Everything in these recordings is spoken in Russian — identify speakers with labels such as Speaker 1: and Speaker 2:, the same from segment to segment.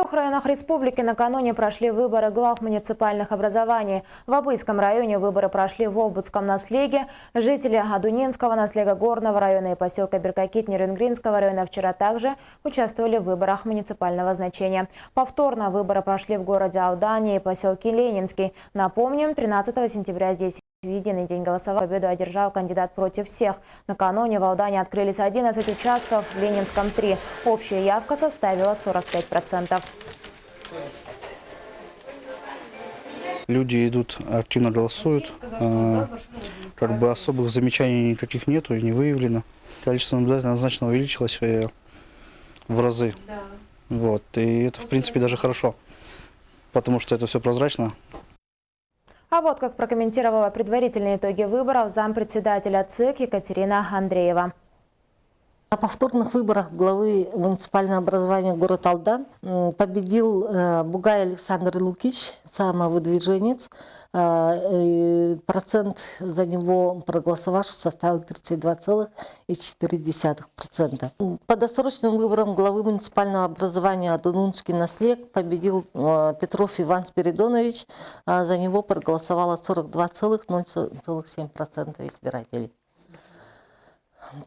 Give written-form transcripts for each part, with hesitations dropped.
Speaker 1: трех районах республики накануне прошли выборы глав муниципальных образований. В Обыйском районе выборы прошли в Обудском наслеге. Жители Адунинского наслега Горного района и поселка Беркакит Нерюнгринского района вчера также участвовали в выборах муниципального значения. Повторно выборы прошли в городе Аудане и поселке Ленинский. Напомним, 13 сентября здесь в единый день голосования победу одержал кандидат против всех. Накануне в Алдане открылись 11 участков, в Ленинском 3. Общая явка составила 45%.
Speaker 2: Люди идут, активно голосуют. Как бы особых замечаний никаких нету и не выявлено. Количество наблюдателей однозначно увеличилось в разы. Вот. И это, в принципе, даже хорошо, потому что это все прозрачно.
Speaker 1: А вот как прокомментировала предварительные итоги выборов зампредседателя ЦИК Екатерина Андреева.
Speaker 3: На повторных выборах главы муниципального образования город Алдан победил Бугай Александр Лукич, самовыдвиженец. Процент за него проголосовавших составил 32,4%. По досрочным выборам главы муниципального образования Адунунский наслег победил Петров Иван Спиридонович. За него проголосовало 42,07% избирателей.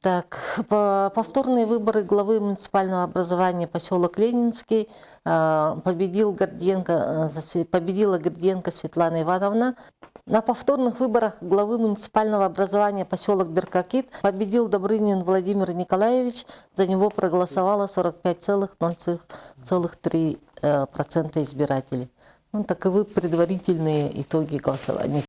Speaker 3: Так, повторные выборы главы муниципального образования поселок Ленинский победила Гордиенко Светлана Ивановна. На повторных выборах главы муниципального образования поселок Беркакит победил Добрынин Владимир Николаевич. За него проголосовало 45,03% избирателей. Таковы предварительные итоги голосования.